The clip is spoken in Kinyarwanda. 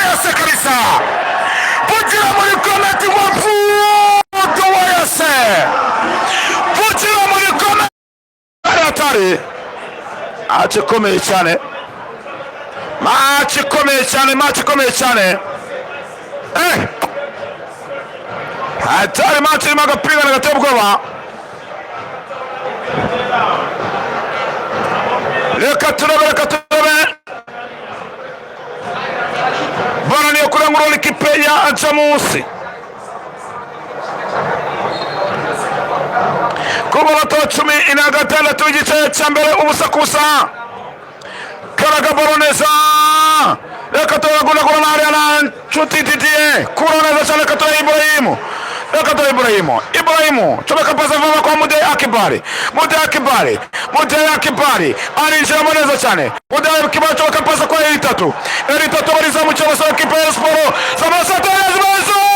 wayase kabisa. Bukira muri kometi mwavuto wayase. Bukira muri kometi atari. Achikomeye cyane. Machi komeye. Hatari machi irimo agapira gateye ubwoba. Reka turebe. Bana niyo kurangurura ikipe ya Jamusi. Kuba bato 16 igice cya mbere ubusa kusa. Karaga Baroneza. Reka turagura na Ariana Chuti Didier. Kuroneza cyane katora Ibrahimu. Ibrahimu chomeka pasa vama kwa Mude Akibari arinjira neza cyane. Mude Akibari chomeka pasa kwa Eritatu bariza mu cyabo sa kipe ya Sport Samasata yazibazo